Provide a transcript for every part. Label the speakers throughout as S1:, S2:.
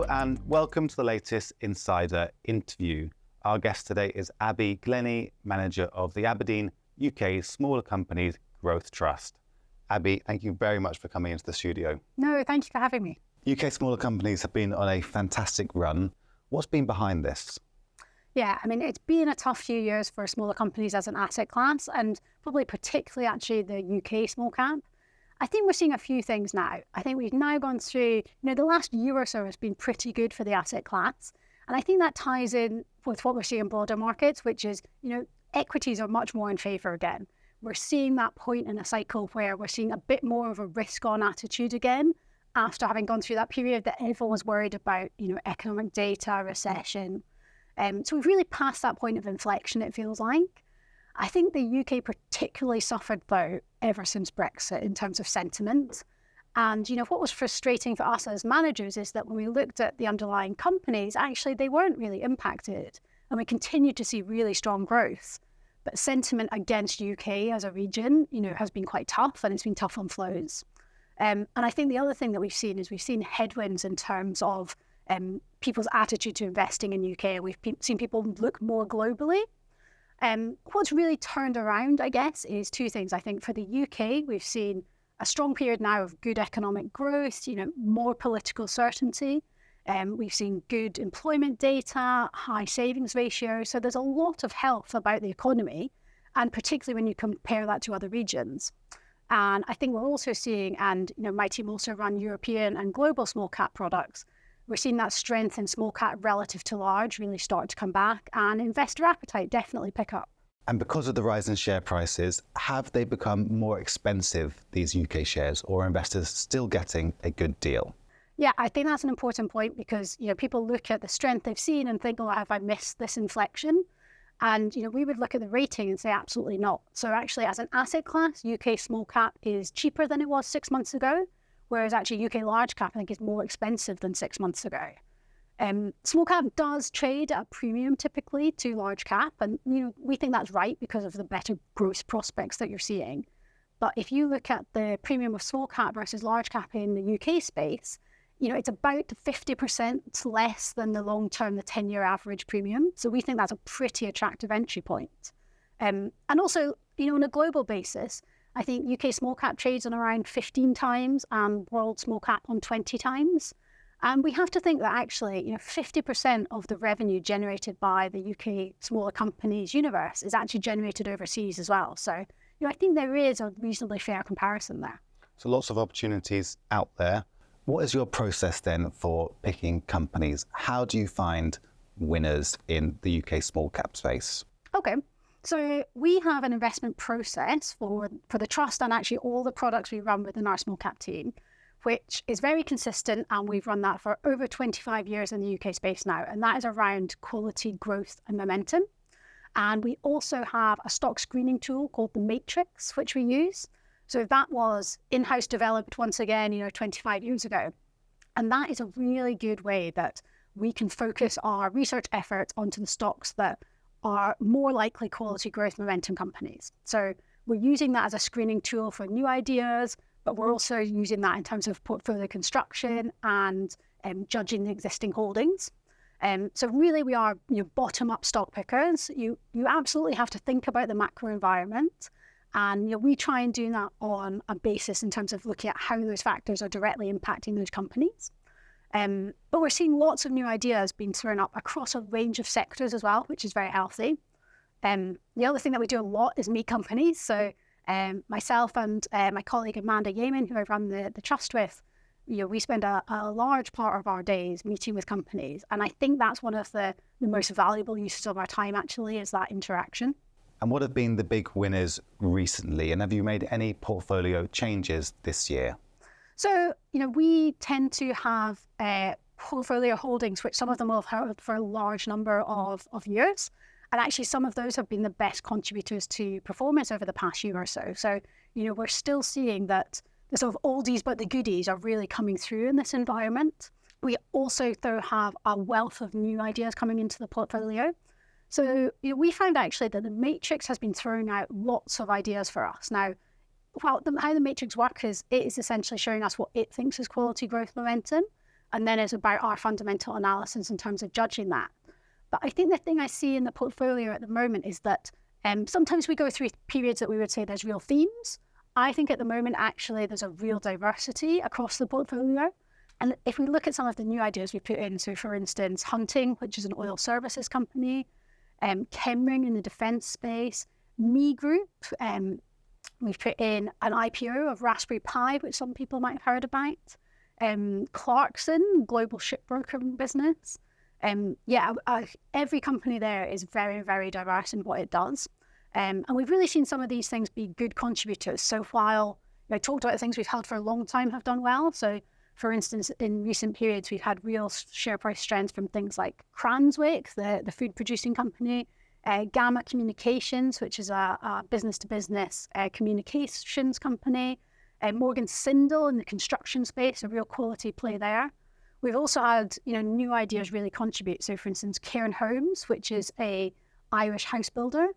S1: Hello and welcome to the latest Insider interview. Our guest today is Glennie, manager of the abrdn UK Smaller Companies Growth Trust. Abby, thank you very much for coming into the studio.
S2: No, thank you for having me.
S1: UK smaller companies have been on a fantastic run. What's been behind this?
S2: Yeah, I mean, it's been a tough few years for smaller companies as an asset class, and probably particularly actually the UK small cap. I think we're seeing a few things now. I think we've now gone through, the last year or so has been pretty good for the asset class. And I think that ties in with what we're seeing in broader markets, which is, equities are much more in favour again. We're seeing that point in a cycle where we're seeing a bit more of a risk-on attitude again after having gone through that period that everyone was worried about, economic data, recession. So we've really passed that point of inflection, it feels like. I think the UK particularly suffered, though, ever since Brexit in terms of sentiment. And, what was frustrating for us as managers is that when we looked at the underlying companies, actually, they weren't really impacted. And we continued to see really strong growth. But sentiment against UK as a region, has been quite tough, and it's been tough on flows. And I think the other thing that we've seen headwinds in terms of people's attitude to investing in UK. We've seen people look more globally. What's really turned around, I guess, is two things. I think for the UK, we've seen a strong period now of good economic growth, more political certainty. We've seen good employment data, high savings ratio. So there's a lot of health about the economy, and particularly when you compare that to other regions. And I think we're also seeing, and my team also run European and global small cap products. We're seeing that strength in small cap relative to large really start to come back, and investor appetite definitely pick up.
S1: And because of the rise in share prices, have they become more expensive, these UK shares, or are investors still getting a good deal?
S2: Yeah, I think that's an important point because, people look at the strength they've seen and think, have I missed this inflection? And, we would look at the rating and say, absolutely not. So actually, as an asset class, UK small cap is cheaper than it was 6 months ago, whereas actually UK large cap, I think, is more expensive than 6 months ago. Small cap does trade at a premium typically to large cap. And, we think that's right because of the better growth prospects that you're seeing. But if you look at the premium of small cap versus large cap in the UK space, it's about 50% less than the long-term, the 10-year average premium. So we think that's a pretty attractive entry point. And also, on a global basis, I think UK small cap trades on around 15 times and world small cap on 20 times. And we have to think that actually, 50% of the revenue generated by the UK smaller companies universe is actually generated overseas as well. So, I think there is a reasonably fair comparison there.
S1: So lots of opportunities out there. What is your process then for picking companies? How do you find winners in the UK small cap space?
S2: Okay, so we have an investment process for the trust and actually all the products we run within our small cap team, which is very consistent, and we've run that for over 25 years in the UK space now, and that is around quality, growth and momentum. And we also have a stock screening tool called the Matrix, which we use. So that was in-house developed once again, 25 years ago. And that is a really good way that we can focus our research efforts onto the stocks that are more likely quality growth momentum companies. So we're using that as a screening tool for new ideas, but we're also using that in terms of portfolio construction and judging the existing holdings. So really we are bottom-up stock pickers. You absolutely have to think about the macro environment. And we try and do that on a basis in terms of looking at how those factors are directly impacting those companies. But we're seeing lots of new ideas being thrown up across a range of sectors as well, which is very healthy. The other thing that we do a lot is meet companies. So myself and my colleague Amanda Yeaman, who I run the trust with, we spend a large part of our days meeting with companies. And I think that's one of the most valuable uses of our time actually, is that interaction.
S1: And what have been the big winners recently? And have you made any portfolio changes this year?
S2: So, we tend to have portfolio holdings, which some of them will have held for a large number of years. And actually, some of those have been the best contributors to performance over the past year or so. So, we're still seeing that the sort of oldies but the goodies are really coming through in this environment. We also, though, have a wealth of new ideas coming into the portfolio. So we found actually that the Matrix has been throwing out lots of ideas for us. Now, how the Matrix works is it is essentially showing us what it thinks is quality growth momentum. And then it's about our fundamental analysis in terms of judging that. But I think the thing I see in the portfolio at the moment is that sometimes we go through periods that we would say there's real themes. I think at the moment, actually, there's a real diversity across the portfolio. And if we look at some of the new ideas we put in, so for instance, Hunting, which is an oil services company, Chemring in the defense space, Me Group, we've put in an IPO of Raspberry Pi, which some people might have heard about, Clarkson, global shipbroker business. Every company there is very, very diverse in what it does. And we've really seen some of these things be good contributors. So while I talked about the things we've held for a long time have done well. So for instance, in recent periods, we've had real share price strength from things like Cranswick, the food producing company, Gamma Communications, which is a business-to-business communications company, Morgan Sindall in the construction space, a real quality play there. We've also had new ideas really contribute. So for instance, Cairn Homes, which is a Irish house builder,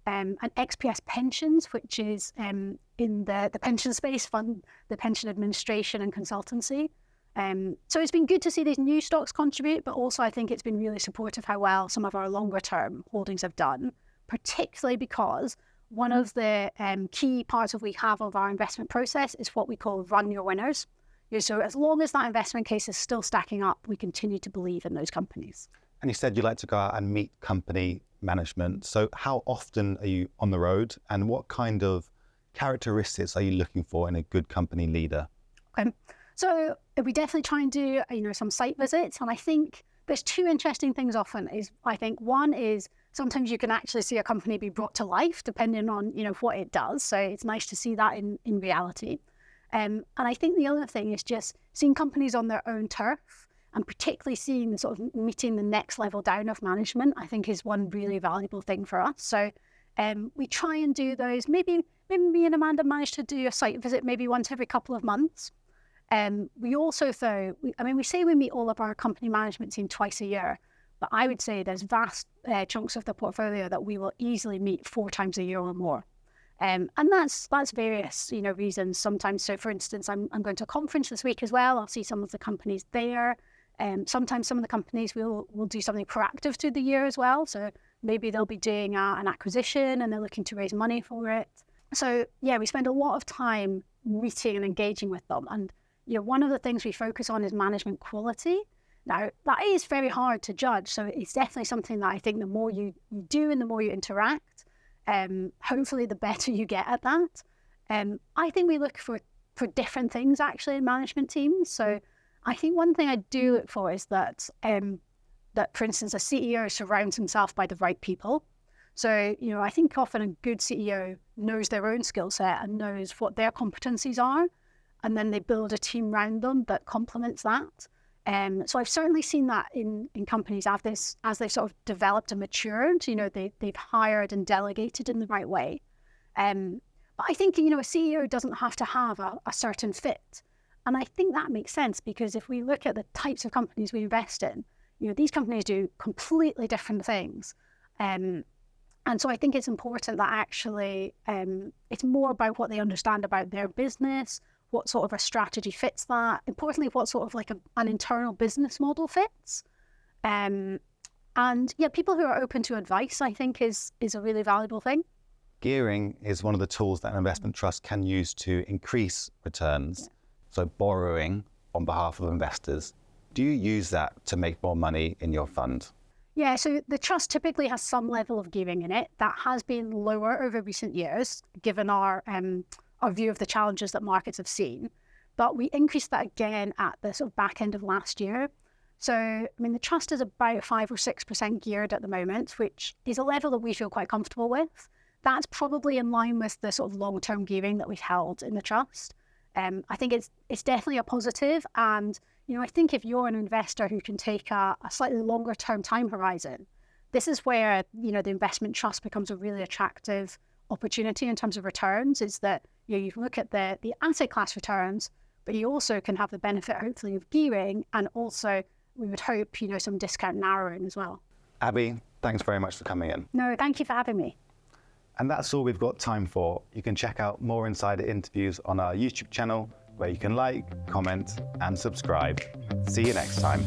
S2: and XPS Pensions, which is in the pension space, fund the pension administration and consultancy. So it's been good to see these new stocks contribute, but also I think it's been really supportive how well some of our longer term holdings have done, particularly because one of the key parts we have of our investment process is what we call run your winners. So as long as that investment case is still stacking up, we continue to believe in those companies.
S1: And you said you like to go out and meet company management. So how often are you on the road, and what kind of characteristics are you looking for in a good company leader?
S2: So we definitely try and do some site visits, and I think there's two interesting things often. I think one is sometimes you can actually see a company be brought to life depending on what it does. So it's nice to see that in reality. And I think the other thing is just seeing companies on their own turf, and particularly seeing the sort of meeting the next level down of management, I think is one really valuable thing for us. So we try and do those. Maybe me and Amanda managed to do a site visit maybe once every couple of months. We also, though, we say we meet all of our company management team twice a year, but I would say there's vast chunks of the portfolio that we will easily meet 4 times a year or more. And that's various reasons sometimes. So for instance, I'm going to a conference this week as well. I'll see some of the companies there. Sometimes some of the companies will do something proactive through the year as well. So maybe they'll be doing an acquisition and they're looking to raise money for it. So yeah, we spend a lot of time meeting and engaging with them. And one of the things we focus on is management quality. Now, that is very hard to judge. So it's definitely something that I think the more you do and the more you interact, hopefully the better you get at that. I think we look for different things actually in management teams. So I think one thing I do look for is that, for instance, a CEO surrounds himself by the right people. So, I think often a good CEO knows their own skill set and knows what their competencies are, and then they build a team around them that complements that. So I've certainly seen that in companies as they've sort of developed and matured, they've hired and delegated in the right way. But I think, a CEO doesn't have to have a certain fit. And I think that makes sense because if we look at the types of companies we invest in, these companies do completely different things. And so I think it's important that actually it's more about what they understand about their business, what sort of a strategy fits that, importantly, what sort of like an internal business model fits. And yeah, people who are open to advice, I think is a really valuable thing.
S1: Gearing is one of the tools that an investment trust can use to increase returns. Yeah. So borrowing on behalf of investors. Do you use that to make more money in your fund?
S2: Yeah, so the trust typically has some level of gearing in it. That has been lower over recent years, given our view of the challenges that markets have seen. But we increased that again at the sort of back end of last year. So, the trust is about 5 or 6% geared at the moment, which is a level that we feel quite comfortable with. That's probably in line with the sort of long-term gearing that we've held in the trust. I think it's definitely a positive. And, I think if you're an investor who can take a slightly longer term time horizon, this is where, the investment trust becomes a really attractive opportunity in terms of returns, is that, you look at the asset class returns, but you also can have the benefit, hopefully, of gearing, and also we would hope, some discount narrowing as well.
S1: Abby, thanks very much for coming in.
S2: No, thank you for having me.
S1: And that's all we've got time for. You can check out more insider interviews on our YouTube channel. where you can like, comment, and subscribe. See you next time.